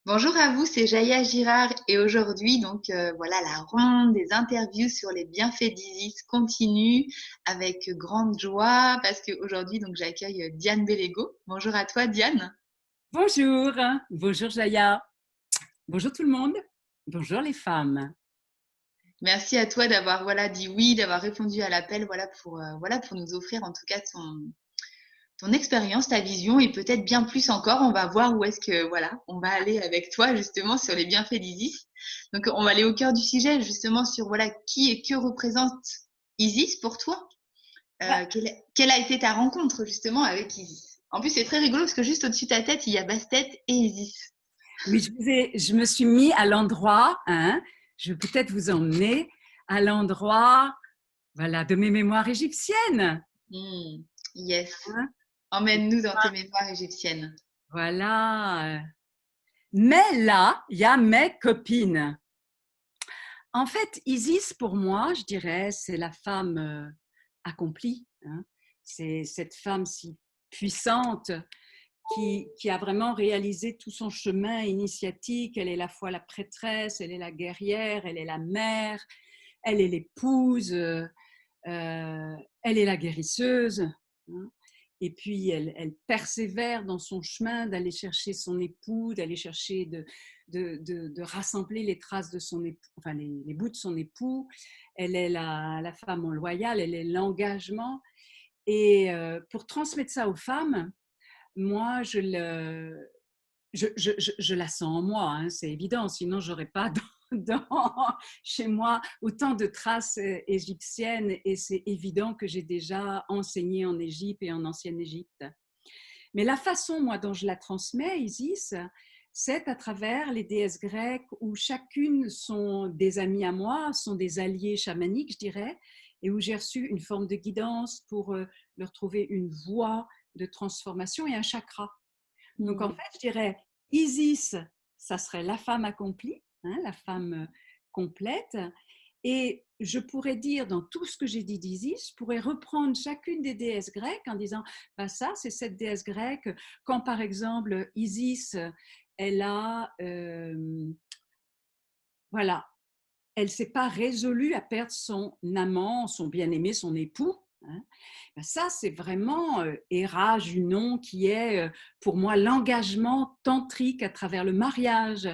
Bonjour à vous, c'est Jaya Girard et aujourd'hui voilà la ronde des interviews sur les bienfaits d'Isis continue avec grande joie parce qu'aujourd'hui j'accueille Diane Bellego. Bonjour à toi Diane. Bonjour, bonjour Jaya, bonjour tout le monde, bonjour les femmes. Merci à toi d'avoir dit oui, d'avoir répondu à l'appel pour nous offrir en tout cas ton expérience, ta vision et peut-être bien plus encore. On va voir où est-ce que on va aller avec toi justement sur les bienfaits d'Isis. Donc on va aller au cœur du sujet justement sur qui et que représente Isis pour toi. Bah, Quelle a été ta rencontre justement avec Isis? En plus c'est très rigolo parce que juste au-dessus de ta tête il y a Bastet et Isis. oui, je me suis mis à l'endroit, je vais peut-être vous emmener à l'endroit voilà, de mes mémoires égyptiennes. Yes, Hein. Et emmène-nous dans tes mémoires égyptiennes. voilà. Mais là, il y a mes copines. En fait, Isis, pour moi, je dirais, c'est la femme accomplie. C'est cette femme si puissante qui a vraiment réalisé tout son chemin initiatique. Elle est à la fois la prêtresse, elle est la guerrière, elle est la mère, elle est l'épouse, elle est la guérisseuse. Et puis, elle persévère dans son chemin d'aller chercher son époux, d'aller chercher de rassembler les traces de son époux, enfin les bouts de son époux. Elle est la femme loyale, elle est l'engagement. Et pour transmettre ça aux femmes, moi, je la sens en moi, c'est évident, sinon je n'aurais pas chez moi autant de traces égyptiennes et c'est évident que j'ai déjà enseigné en Égypte et en ancienne Égypte. Mais la façon, moi, dont je la transmets, Isis, c'est à travers les déesses grecques où chacune sont des amies à moi, sont des alliés chamaniques, je dirais, et où j'ai reçu une forme de guidance pour leur trouver une voie de transformation et un chakra. Donc, en fait, je dirais, Isis, ça serait la femme accomplie, la femme complète. Et je pourrais dire, dans tout ce que j'ai dit d'Isis, je pourrais reprendre chacune des déesses grecques en disant, bah ça, c'est cette déesse grecque. Quand, par exemple, Isis, elle a, voilà, elle ne s'est pas résolue à perdre son amant, son bien-aimé, son époux. Ça, c'est vraiment Héra, Junon, qui est pour moi l'engagement tantrique à travers le mariage.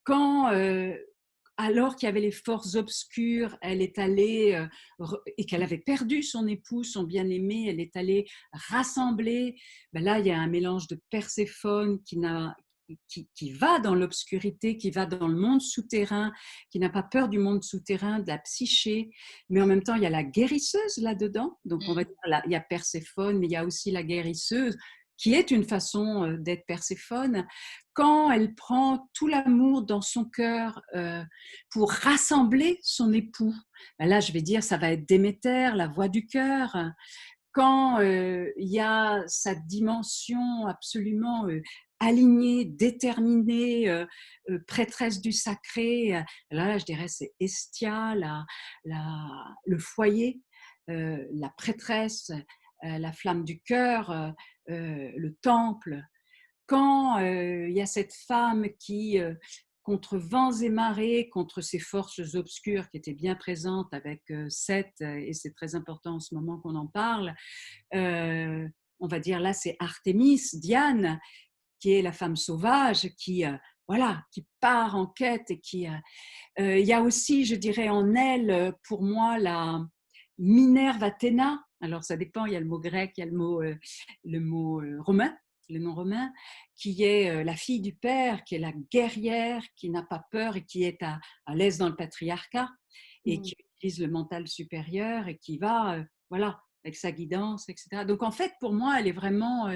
Quand, alors qu'il y avait les forces obscures, elle est allée, et qu'elle avait perdu son époux, son bien-aimé, elle est allée rassembler. Ben là, il y a un mélange de Perséphone qui va dans l'obscurité, qui va dans le monde souterrain, qui n'a pas peur du monde souterrain, de la psyché, mais en même temps, il y a la guérisseuse là-dedans. Donc, on va dire, là, il y a Perséphone, mais il y a aussi la guérisseuse, qui est une façon d'être Perséphone. Quand elle prend tout l'amour dans son cœur pour rassembler son époux, ben là, je vais dire, ça va être Déméter, la voix du cœur. Quand il y a sa dimension absolument alignée, déterminée, prêtresse du sacré, là, je dirais, c'est Estia, le foyer, la prêtresse, la flamme du cœur, le temple. Quand il y a cette femme qui, contre vents et marées, contre ces forces obscures qui étaient bien présentes avec Seth, et c'est très important en ce moment qu'on en parle, on va dire là c'est Artémis, Diane, qui est la femme sauvage, qui voilà, qui part en quête et qui il y a aussi, je dirais, en elle, pour moi, la Minerve Athéna. Alors, ça dépend, il y a le mot grec, il y a le mot romain, le nom romain, qui est la fille du père, qui est la guerrière, qui n'a pas peur et qui est à l'aise dans le patriarcat et qui utilise le mental supérieur et qui va, voilà, avec sa guidance, etc. Donc, en fait, pour moi, elle est vraiment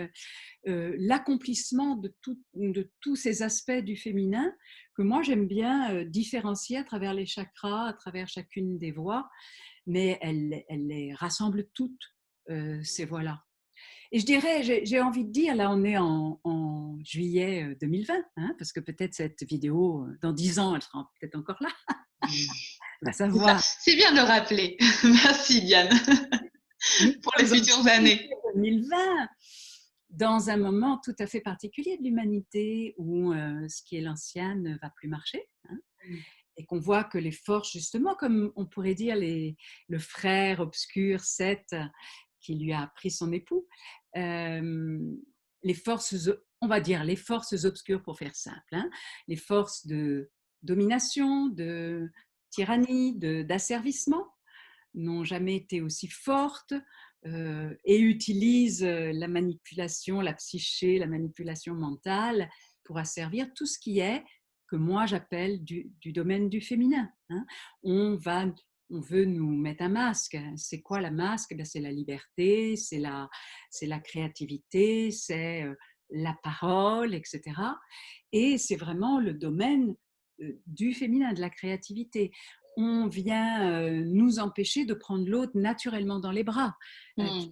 l'accomplissement de tous ces aspects du féminin que moi j'aime bien différencier à travers les chakras, à travers chacune des voies, mais elle les rassemble toutes, ces voies-là. Et je dirais, j'ai envie de dire, là on est en juillet 2020, parce que peut-être cette vidéo, dans 10 ans, elle sera peut-être encore là, on va C'est ça, savoir. c'est bien de le rappeler. Merci Diane Nous pour les sommes en futures années. juillet 2020. dans un moment tout à fait particulier de l'humanité où ce qui est l'ancien ne va plus marcher, hein, et qu'on voit que les forces, justement, comme on pourrait dire le frère obscur Seth qui lui a pris son époux, les forces, on va dire les forces obscures pour faire simple, hein, les forces de domination, de tyrannie, d'asservissement, n'ont jamais été aussi fortes et utilisent la manipulation, la psyché, la manipulation mentale pour asservir tout ce qui est, que moi j'appelle du domaine du féminin, hein. On veut nous mettre un masque. C'est quoi la masque? Ben, c'est la liberté, c'est la créativité, c'est la parole, etc. Et c'est vraiment le domaine du féminin, de la créativité. On vient nous empêcher de prendre l'autre naturellement dans les bras, Mm.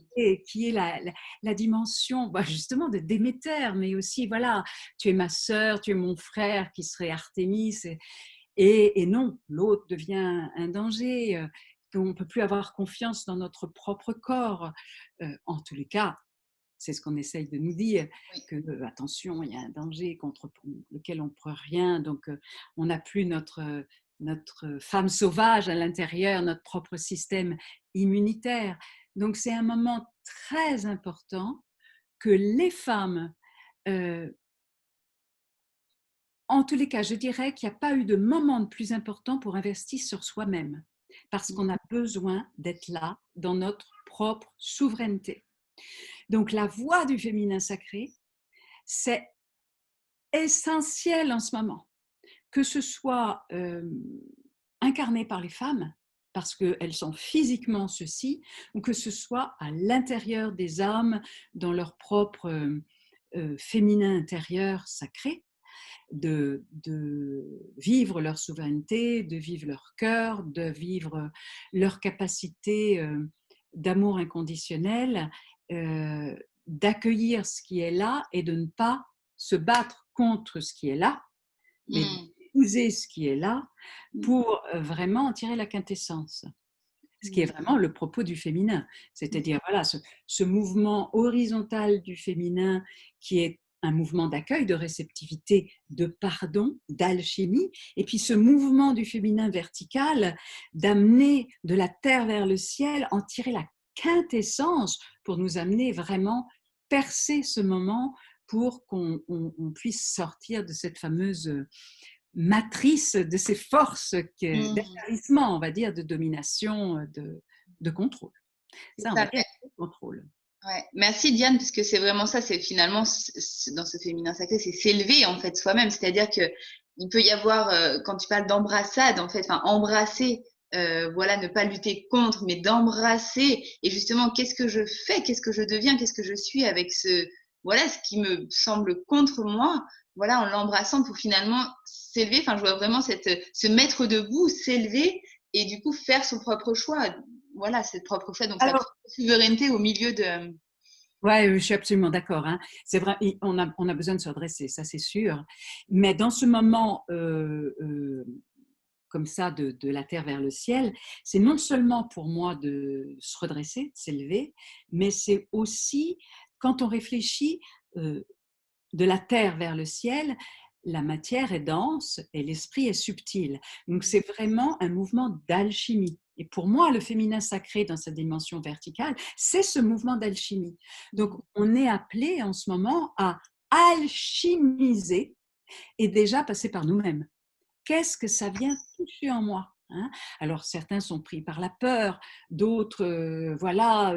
qui est la dimension justement de Déméter, mais aussi, voilà, tu es ma sœur, tu es mon frère, qui serait Artémis, et non, l'autre devient un danger, on ne peut plus avoir confiance dans notre propre corps. En tous les cas, c'est ce qu'on essaye de nous dire, Oui. que attention, il y a un danger contre lequel on ne peut rien, donc on n'a plus notre femme sauvage à l'intérieur, notre propre système immunitaire. Donc c'est un moment très important que les femmes, euh, en tous les cas, je dirais qu'il n'y a pas eu de moment de plus important pour investir sur soi-même, parce qu'on a besoin d'être là dans notre propre souveraineté. Donc la voix du féminin sacré, c'est essentiel en ce moment, que ce soit incarné par les femmes, parce qu'elles sont physiquement ceci, ou que ce soit à l'intérieur des âmes, dans leur propre féminin intérieur sacré, de vivre leur souveraineté, de vivre leur cœur, de vivre leur capacité d'amour inconditionnel, d'accueillir ce qui est là et de ne pas se battre contre ce qui est là, mais Mm. d'épouser ce qui est là Mm. pour vraiment en tirer la quintessence. Ce qui est vraiment le propos du féminin, c'est-à-dire voilà, ce mouvement horizontal du féminin qui est un mouvement d'accueil, de réceptivité, de pardon, d'alchimie, et puis ce mouvement du féminin vertical d'amener de la terre vers le ciel, en tirer la quintessence pour nous amener vraiment percer ce moment pour qu'on puisse sortir de cette fameuse matrice, de ces forces Mm. d'atterrissement, on va dire, de domination, de contrôle. C'est Ça, on va ça. dire contrôle. Ouais. Merci Diane, parce que c'est vraiment ça, c'est finalement dans ce féminin sacré, c'est s'élever en fait soi-même. C'est-à-dire que il peut y avoir, quand tu parles d'embrassade, en fait, enfin embrasser, voilà, ne pas lutter contre, mais d'embrasser. Et justement, qu'est-ce que je fais, qu'est-ce que je deviens, qu'est-ce que je suis avec voilà, ce qui me semble contre moi, voilà, en l'embrassant pour finalement s'élever. Enfin, je vois vraiment se mettre debout, s'élever et du coup faire son propre choix. Voilà, c'est le propre choix, donc sa Alors, propre souveraineté au milieu de… ouais, je suis absolument d'accord, hein. C'est vrai, on a besoin de se redresser, ça c'est sûr. Mais dans ce moment comme ça de la terre vers le ciel, c'est non seulement pour moi de se redresser, de s'élever, mais c'est aussi quand on réfléchit de la terre vers le ciel, la matière est dense et l'esprit est subtil. Donc c'est vraiment un mouvement d'alchimie. Et pour moi, le féminin sacré dans sa dimension verticale, c'est ce mouvement d'alchimie. Donc on est appelé en ce moment à alchimiser et déjà passer par nous-mêmes. Qu'est-ce que ça vient toucher en moi, hein? Alors certains sont pris par la peur, d'autres voilà,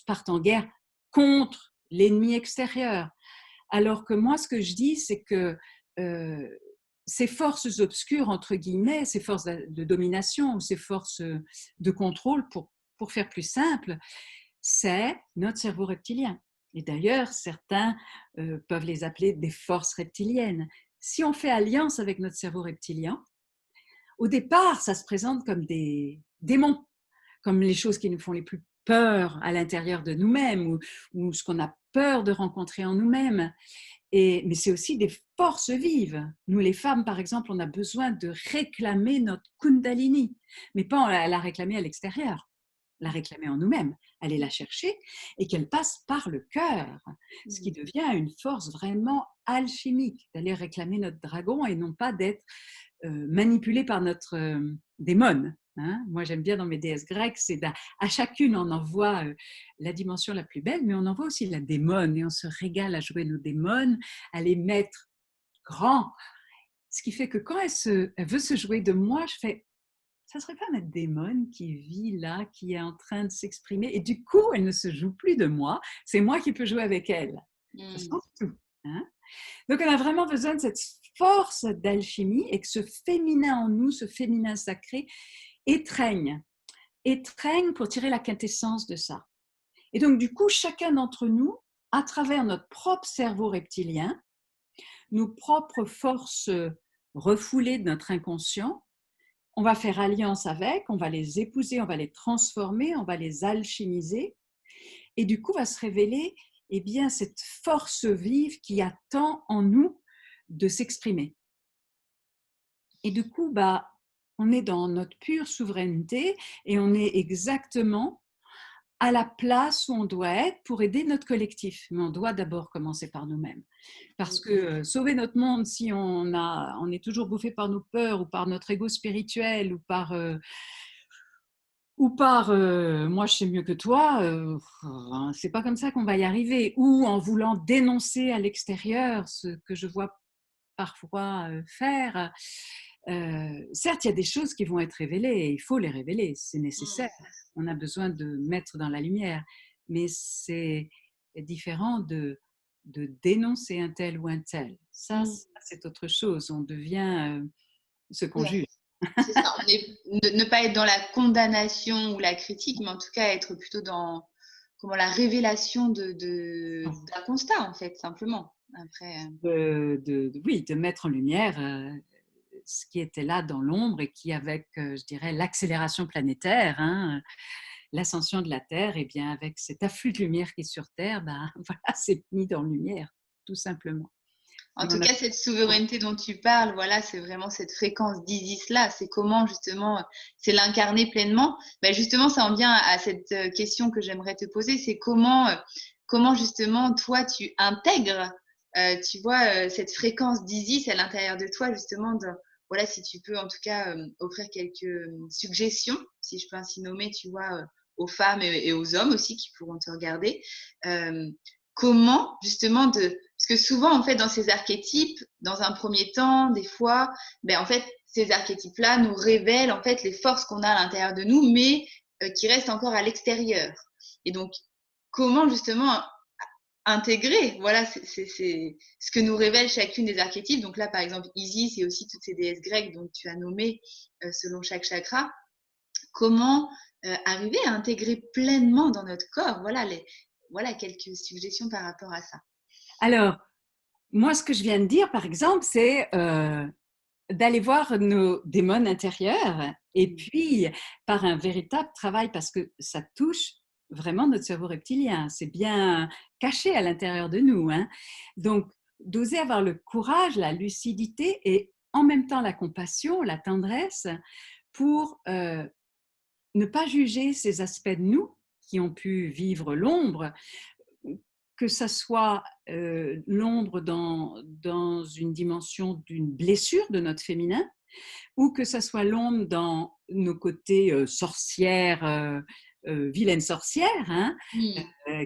partent en guerre contre l'ennemi extérieur. Alors que moi, ce que je dis, c'est que euh, ces forces obscures, entre guillemets, ces forces de domination ou ces forces de contrôle, pour faire plus simple, c'est notre cerveau reptilien. Et d'ailleurs, certains peuvent les appeler des forces reptiliennes. Si on fait alliance avec notre cerveau reptilien, au départ, ça se présente comme des démons, comme les choses qui nous font les plus peur à l'intérieur de nous-mêmes ou ce qu'on a peur de rencontrer en nous-mêmes. Mais c'est aussi des forces vives. Nous, les femmes, par exemple, on a besoin de réclamer notre Kundalini, mais pas la réclamer à l'extérieur, la réclamer en nous-mêmes, aller la chercher et qu'elle passe par le cœur, ce qui devient une force vraiment alchimique, d'aller réclamer notre dragon et non pas d'être manipulé par notre démon. Hein. Moi, j'aime bien dans mes déesses grecques, c'est à chacune, on envoie la dimension la plus belle, mais on envoie aussi la démon et on se régale à jouer nos démons, à les mettre grands. Ce qui fait que quand elle veut se jouer de moi, je fais ça serait pas ma démon qui vit là, qui est en train de s'exprimer, et du coup, elle ne se joue plus de moi, c'est moi qui peux jouer avec elle. Ça se passe tout. Hein. Donc, on a vraiment besoin de cette force d'alchimie et que ce féminin en nous, ce féminin sacré, étreigne pour tirer la quintessence de ça. Et donc, du coup, chacun d'entre nous, à travers notre propre cerveau reptilien, nos propres forces refoulées de notre inconscient, on va faire alliance avec, on va les épouser, on va les transformer, on va les alchimiser. Et du coup, va se révéler eh bien, cette force vive qui attend en nous de s'exprimer. Et du coup, on est dans notre pure souveraineté et on est exactement à la place où on doit être pour aider notre collectif. Mais on doit d'abord commencer par nous-mêmes. Parce que sauver notre monde, si on est toujours bouffé par nos peurs ou par notre ego spirituel ou par moi je sais mieux que toi, c'est pas comme ça qu'on va y arriver. Ou en voulant dénoncer à l'extérieur ce que je vois parfois faire. Certes, il y a des choses qui vont être révélées et il faut les révéler, c'est nécessaire. On a besoin de mettre dans la lumière, mais c'est différent de dénoncer un tel ou un tel. Ça, c'est autre chose. On devient ce qu'on juge. C'est ça, ne pas être dans la condamnation ou la critique, mais en tout cas être plutôt dans la révélation d'un constat, en fait, simplement. Après, oui, de mettre en lumière ce qui était là dans l'ombre et qui, avec, je dirais, l'accélération planétaire, hein, l'ascension de la Terre, et bien avec cet afflux de lumière qui est sur Terre, voilà, c'est mis dans lumière, tout simplement. en tout cas, cette souveraineté dont tu parles, voilà, c'est vraiment cette fréquence d'Isis-là. C'est comment, justement, c'est l'incarner pleinement. Justement, ça en vient à cette question que j'aimerais te poser. C'est comment justement, toi, tu intègres, tu vois, cette fréquence d'Isis à l'intérieur de toi, justement, voilà, si tu peux, en tout cas, offrir quelques suggestions, si je peux ainsi nommer, tu vois, aux femmes et aux hommes aussi qui pourront te regarder. Comment, justement, parce que souvent, en fait, dans ces archétypes, dans un premier temps, des fois, en fait, ces archétypes-là nous révèlent, en fait, les forces qu'on a à l'intérieur de nous, mais qui restent encore à l'extérieur. Et donc, comment, justement, intégrer, voilà, c'est ce que nous révèle chacune des archétypes. Donc là, par exemple, Isis et aussi toutes ces déesses grecques dont tu as nommé selon chaque chakra. Comment arriver à intégrer pleinement dans notre corps, voilà quelques suggestions par rapport à ça. Alors, moi, ce que je viens de dire, par exemple, c'est d'aller voir nos démons intérieurs et puis par un véritable travail, parce que ça touche vraiment notre cerveau reptilien. C'est bien caché à l'intérieur de nous. Hein. Donc, d'oser avoir le courage, la lucidité et en même temps la compassion, la tendresse pour ne pas juger ces aspects de nous qui ont pu vivre l'ombre, que ça soit l'ombre dans une dimension d'une blessure de notre féminin, ou que ça soit l'ombre dans nos côtés sorcières, vilaines sorcières, hein,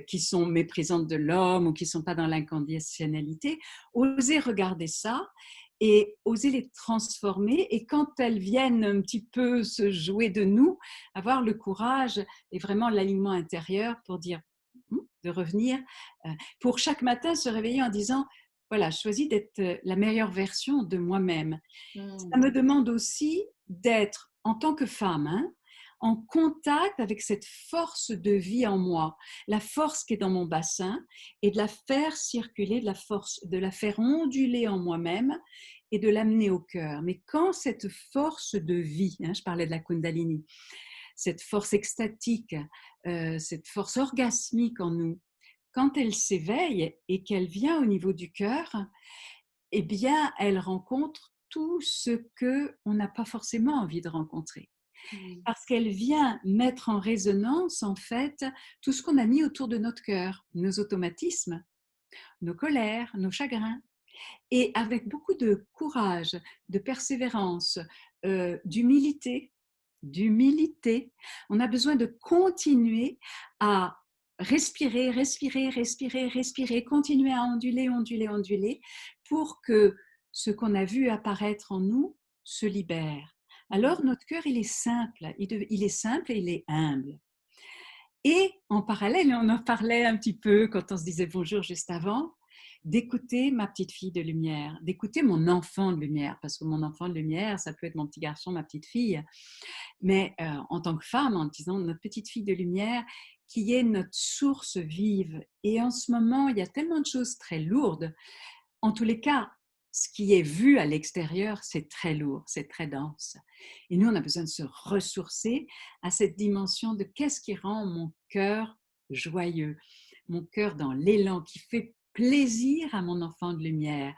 qui sont méprisantes de l'homme ou qui ne sont pas dans l'inconditionnalité. Oser regarder ça et oser les transformer, et quand elles viennent un petit peu se jouer de nous, avoir le courage et vraiment l'alignement intérieur pour dire de revenir, pour chaque matin se réveiller en disant voilà, je choisis d'être la meilleure version de moi-même. Ça me demande aussi d'être, en tant que femme, hein, en contact avec cette force de vie en moi, la force qui est dans mon bassin, et de la faire circuler, de la faire onduler en moi-même et de l'amener au cœur. Mais quand cette force de vie, hein, je parlais de la Kundalini, cette force extatique, cette force orgasmique en nous, quand elle s'éveille et qu'elle vient au niveau du cœur, eh bien, elle rencontre tout ce qu'on n'a pas forcément envie de rencontrer. Mm. parce qu'elle vient mettre en résonance, en fait, tout ce qu'on a mis autour de notre cœur, nos automatismes, nos colères, nos chagrins. Et avec beaucoup de courage, de persévérance, d'humilité, on a besoin de continuer à respirer, respirer, respirer, respirer, continuer à onduler, onduler, onduler, pour que ce qu'on a vu apparaître en nous se libère. Alors notre cœur, il est simple, il est simple et il est humble. Et en parallèle, on en parlait un petit peu quand on se disait bonjour juste avant, d'écouter ma petite fille de lumière, d'écouter mon enfant de lumière, parce que mon enfant de lumière, ça peut être mon petit garçon, ma petite fille, mais en tant que femme, en disant notre petite fille de lumière, qui est notre source vive. Et en ce moment, il y a tellement de choses très lourdes. En tous les cas, ce qui est vu à l'extérieur, c'est très lourd, c'est très dense. Et nous, on a besoin de se ressourcer à cette dimension de qu'est-ce qui rend mon cœur joyeux, mon cœur dans l'élan, qui fait plaisir à mon enfant de lumière,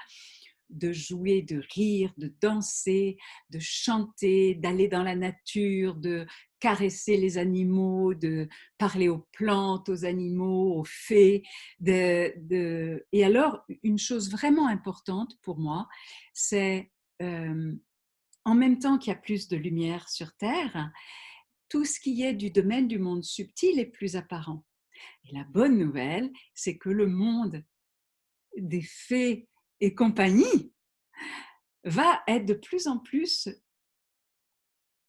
de jouer, de rire, de danser, de chanter, d'aller dans la nature, de caresser les animaux, de parler aux plantes, aux animaux, aux fées. Et alors, une chose vraiment importante pour moi, c'est en même temps qu'il y a plus de lumière sur Terre, tout ce qui est du domaine du monde subtil est plus apparent. Et la bonne nouvelle, c'est que le monde des fées et compagnie va être de plus en plus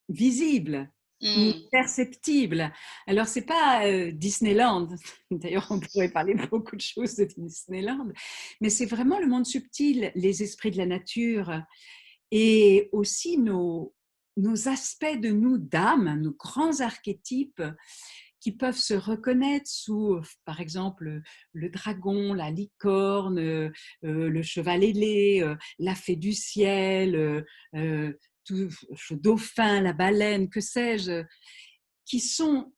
visible ou Mm. perceptible. Alors, c'est pas Disneyland, d'ailleurs, on pourrait parler de beaucoup de choses de Disneyland, mais c'est vraiment le monde subtil, les esprits de la nature et aussi nos aspects de nous d'âme, nos grands archétypes qui peuvent se reconnaître sous, par exemple, le dragon, la licorne, le cheval ailé, la fée du ciel, tout, le dauphin, la baleine, que sais-je, qui sont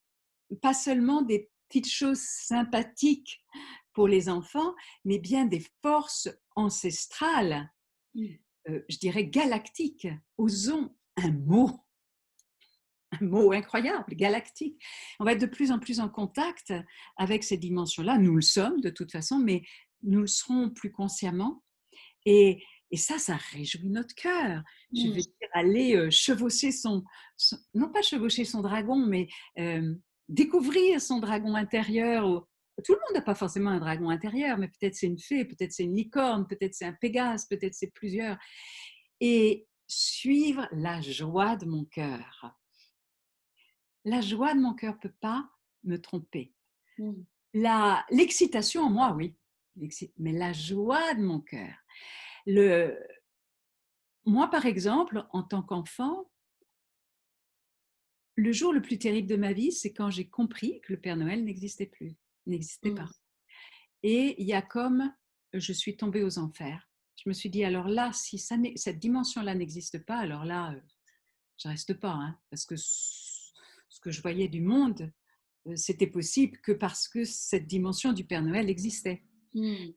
pas seulement des petites choses sympathiques pour les enfants, mais bien des forces ancestrales, je dirais galactiques. Osons un mot incroyable, galactique. On va être de plus en plus en contact avec ces dimensions-là. Nous le sommes de toute façon, mais nous le serons plus consciemment. Et ça, ça réjouit notre cœur. Je Mm. veux dire, aller chevaucher non pas chevaucher son dragon, mais découvrir son dragon intérieur. Tout le monde n'a pas forcément un dragon intérieur, mais peut-être c'est une fée, peut-être c'est une licorne, peut-être c'est un pégase, peut-être c'est plusieurs. Et suivre la joie de mon cœur. La joie de mon cœur ne peut pas me tromper. Mm. L'excitation en moi, oui, mais la joie de mon cœur. Le, Moi, par exemple, en tant qu'enfant, le jour le plus terrible de ma vie, c'est quand j'ai compris que le Père Noël n'existait plus, n'existait Mm. pas. Et il y a comme je suis tombée aux enfers. Je me suis dit, alors là, si cette dimension-là n'existe pas, alors là, je ne reste pas, hein, parce que ce que je voyais du monde, c'était possible que parce que cette dimension du Père Noël existait. Mm.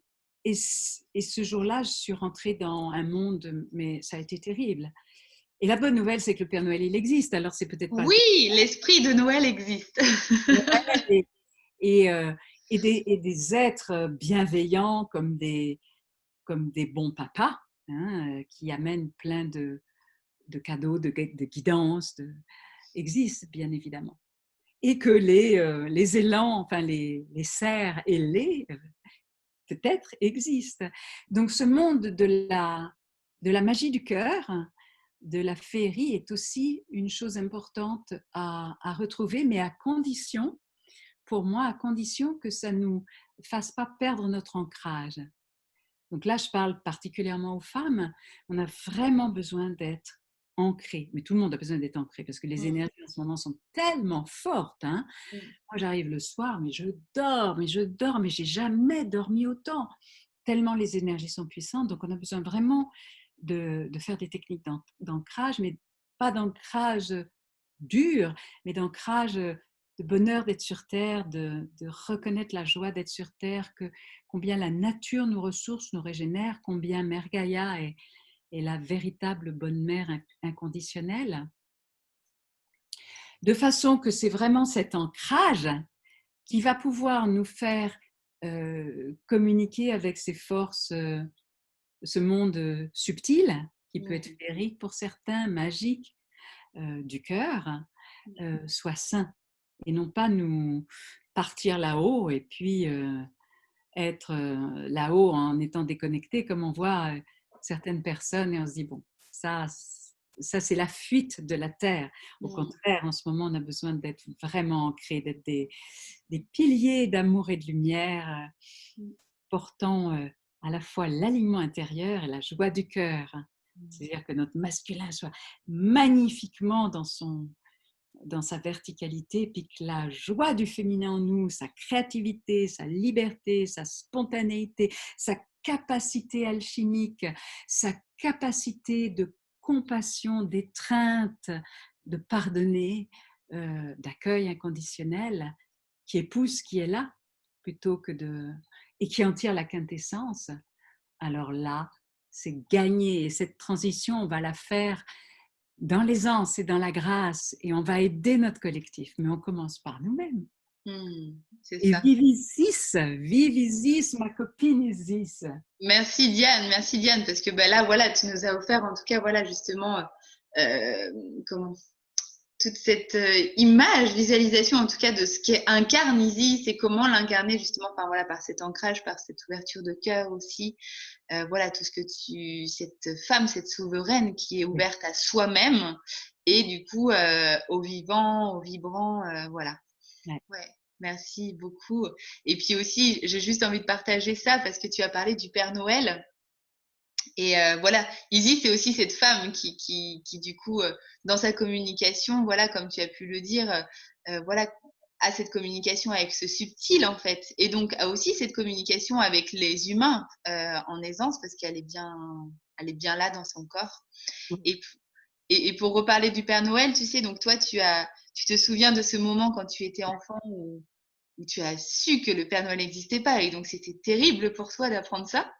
Et ce jour-là, je suis rentrée dans un monde, mais ça a été terrible. Et la bonne nouvelle, c'est que le Père Noël, il existe. Alors, c'est peut-être pas le Oui, l'esprit de Noël existe. Père Noël et des êtres bienveillants comme des bons papas, hein, qui amènent plein de cadeaux, de guidance, existent, bien évidemment. Et que les élans, enfin les cerfs ailés, peut-être existent. Donc, ce monde de la magie du cœur, de la féerie est aussi une chose importante à retrouver, mais à condition, pour moi, à condition que ça ne nous fasse pas perdre notre ancrage. Donc là, je parle particulièrement aux femmes. On a vraiment besoin d'être ancré. Mais tout le monde a besoin d'être ancré parce que les Mm. énergies en ce moment sont tellement fortes. Hein. Mm. Moi, j'arrive le soir, mais je dors, mais j'ai jamais dormi autant. Tellement les énergies sont puissantes. Donc, on a besoin vraiment de faire des techniques d'ancrage, mais pas d'ancrage dur, mais d'ancrage de bonheur d'être sur Terre, de reconnaître la joie d'être sur Terre, combien la nature nous ressource, nous régénère, combien Mère Gaïa est la véritable bonne mère inconditionnelle. de façon que c'est vraiment cet ancrage qui va pouvoir nous faire communiquer avec ces forces, ce monde subtil, qui peut être Mm. féerique pour certains, magique, du cœur, soit sain. Et non pas nous partir là-haut et puis être là-haut en étant déconnecté, comme on voit certaines personnes, et on se dit, bon, ça, ça c'est la fuite de la Terre. Au Mm. contraire, en ce moment, on a besoin d'être vraiment ancrés, d'être des piliers d'amour et de lumière, Mm. portant à la fois l'alignement intérieur et la joie du cœur. Mm. C'est-à-dire que notre masculin soit magnifiquement dans sa verticalité, puis que la joie du féminin en nous, sa créativité, sa liberté, sa spontanéité, sa capacité alchimique, sa capacité de compassion, d'étreinte, de pardonner, d'accueil inconditionnel, qui épouse ce qui est là, plutôt que de... et qui en tire la quintessence, alors là, c'est gagné. Et cette transition, on va la faire dans l'aisance et dans la grâce, et on va aider notre collectif, mais on commence par nous-mêmes. Mm. C'est Et ça. vive Isis, ma copine Isis. Merci Diane, parce que ben là, voilà, tu nous as offert, en tout cas, voilà, justement, euh, comment, toute cette image, visualisation, en tout cas, de ce qu'incarne Isis et comment l'incarner, justement, enfin, voilà, par cet ancrage, par cette ouverture de cœur aussi. Voilà, tout ce que cette femme, cette souveraine qui est ouverte à soi-même et du coup, au vivant, au vibrant, voilà. Ouais. Ouais, merci beaucoup. Et puis aussi, j'ai juste envie de partager ça parce que tu as parlé du Père Noël. Et voilà, Izzy, c'est aussi cette femme qui du coup, dans sa communication, voilà, comme tu as pu le dire, voilà, a cette communication avec ce subtil, en fait. Et donc, a aussi cette communication avec les humains en aisance parce elle est bien là dans son corps. Et, et pour reparler du Père Noël, tu sais, donc toi, tu te souviens de ce moment quand tu étais enfant où tu as su que le Père Noël n'existait pas. Et donc, c'était terrible pour toi d'apprendre ça.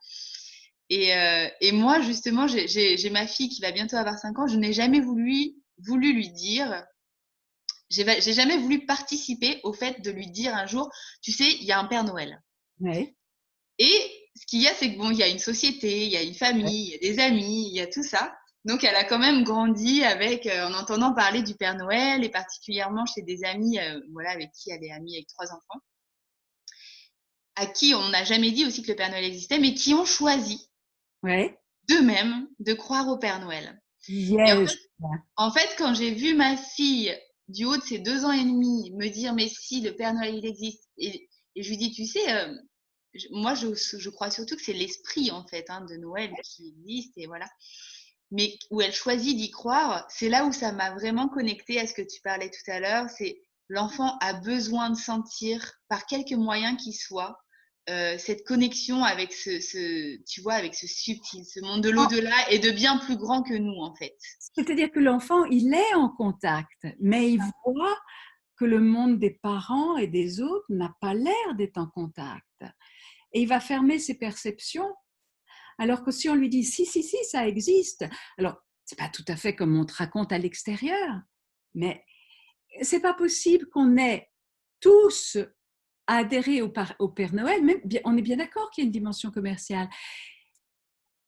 Et moi, justement, j'ai ma fille qui va bientôt avoir 5 ans. Je n'ai jamais voulu lui dire, j'ai jamais voulu participer au fait de lui dire un jour, tu sais, il y a un Père Noël. Ouais. Et ce qu'il y a, c'est que bon, il y a une société, il y a une famille, il y a des amis, il y a tout ça. Donc, elle a quand même grandi avec, en entendant parler du Père Noël et particulièrement chez des amis, voilà, avec qui elle est amie avec 3 enfants, à qui on n'a jamais dit aussi que le Père Noël existait, mais qui ont choisi Ouais. d'eux-mêmes de croire au Père Noël. Et Yes. en fait, quand j'ai vu ma fille du haut de ses 2 ans et demi me dire mais si le Père Noël il existe et je lui dis tu sais moi je crois surtout que c'est l'esprit en fait hein, de Noël qui existe et voilà mais où elle choisit d'y croire c'est là où ça m'a vraiment connectée à ce que tu parlais tout à l'heure c'est l'enfant a besoin de sentir par quelques moyens qu'ils soient cette connexion avec tu vois avec ce subtil ce monde de l'au-delà et de bien plus grand que nous en fait. C'est-à-dire que l'enfant, il est en contact, mais il voit que le monde des parents et des autres n'a pas l'air d'être en contact. Et il va fermer ses perceptions. Alors que si on lui dit si, ça existe, alors c'est pas tout à fait comme on te raconte à l'extérieur, mais c'est pas possible qu'on ait tous adhéré au Père Noël, même, on est bien d'accord qu'il y a une dimension commerciale,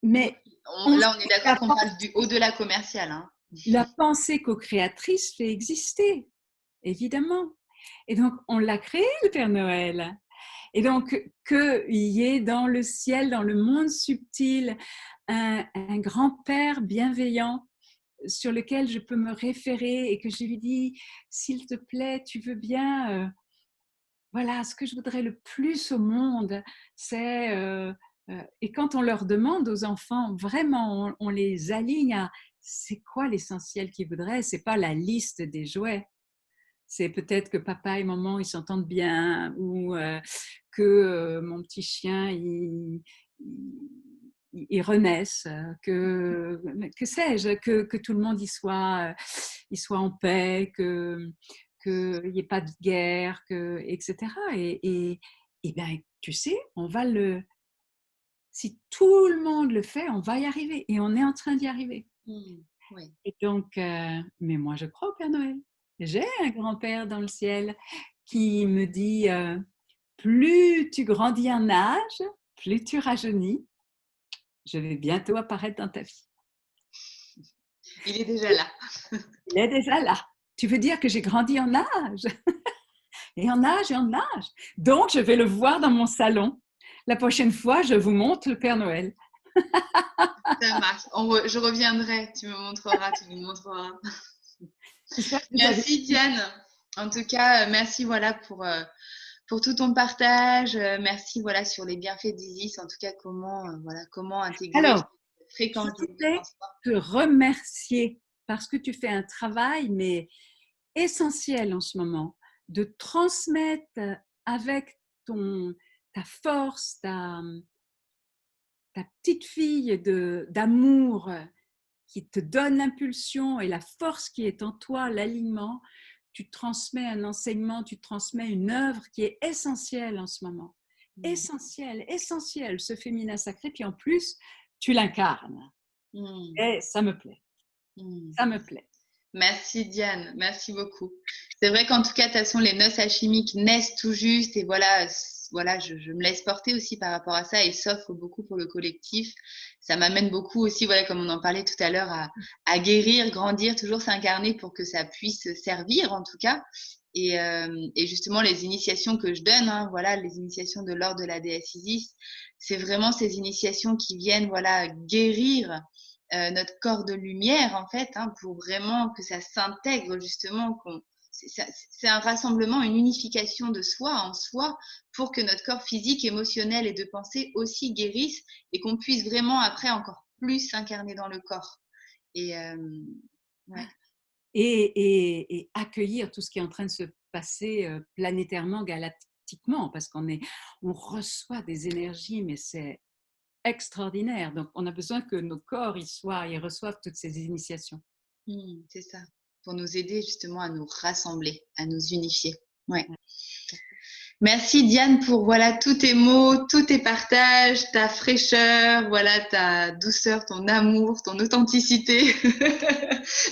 Oui, mais on là, on est sait d'accord qu'on parle du au-delà commercial. Hein. la pensée co-créatrice fait exister, évidemment. Et donc, on l'a créé, le Père Noël. Et donc, qu'il y ait dans le ciel, dans le monde subtil, un grand-père bienveillant sur lequel je peux me référer et que je lui dis, s'il te plaît, tu veux bien, voilà, ce que je voudrais le plus au monde, c'est... et quand on leur demande aux enfants, vraiment, on les aligne à c'est quoi l'essentiel qu'ils voudraient, c'est pas la liste des jouets. C'est peut-être que papa et maman, ils s'entendent bien, ou que mon petit chien, il renaisse, que sais-je, que tout le monde il soit en paix, qu'il n'y ait pas de guerre, etc. Et ben, tu sais, si tout le monde le fait, on va y arriver. Et on est en train d'y arriver. Oui. Et donc, mais moi, je crois au Père Noël. J'ai un grand-père dans le ciel qui me dit plus tu grandis en âge, plus tu rajeunis. Je vais bientôt apparaître dans ta vie. Il est déjà là. Il est déjà là. Tu veux dire que j'ai grandi en âge et en âge et en âge. Donc, je vais le voir dans mon salon. La prochaine fois, je vous montre le Père Noël. Ça marche. Je reviendrai. Tu me montreras. J'espère que vous avez... Merci Diane. En tout cas, merci voilà pour tout ton partage. Merci voilà sur les bienfaits d'Isis. En tout cas, comment intégrer Alors, cette je fréquence divine voudrais en soi. te remercier parce que tu fais un travail, mais essentiel en ce moment, de transmettre avec ta force, ta petite fille d'amour qui te donne l'impulsion et la force qui est en toi, l'alignement. Tu transmets un enseignement, tu transmets une œuvre qui est essentielle en ce moment. Essentielle, essentielle, ce féminin sacré. Puis en plus, tu l'incarnes. Mm. Et ça me plaît. Mm. Ça me plaît. Merci Diane, merci beaucoup. C'est vrai qu'en tout cas, de toute façon, les noces alchimiques naissent tout juste et voilà, je me laisse porter aussi par rapport à ça et s'offre beaucoup pour le collectif. Ça m'amène beaucoup aussi, voilà, comme on en parlait tout à l'heure, à guérir, grandir, toujours s'incarner pour que ça puisse servir en tout cas. Et justement, les initiations que je donne, hein, voilà, les initiations de l'ordre de la déesse Isis, c'est vraiment ces initiations qui viennent, voilà, guérir notre corps de lumière, en fait, hein, pour vraiment que ça s'intègre, justement. C'est un rassemblement, une unification de soi en soi pour que notre corps physique, émotionnel et de pensée aussi guérisse et qu'on puisse vraiment, après, encore plus s'incarner dans le corps. Et ouais. Et accueillir tout ce qui est en train de se passer planétairement, galactiquement, parce on reçoit des énergies, mais c'est extraordinaire. Donc, on a besoin que nos corps ils reçoivent toutes ces initiations. C'est ça. Pour nous aider justement à nous rassembler, à nous unifier. Ouais. Merci Diane pour voilà tous tes mots, tous tes partages, ta fraîcheur, voilà ta douceur, ton amour, ton authenticité,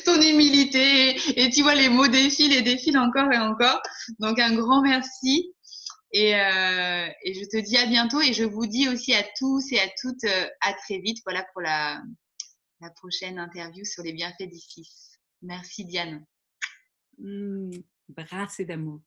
ton humilité. Et tu vois, les mots défilent et défilent encore et encore. Donc un grand merci. Et je te dis à bientôt et je vous dis aussi à tous et à toutes à très vite voilà pour la prochaine interview sur les bienfaits d'Isis. Merci Diane. Brassée d'amour.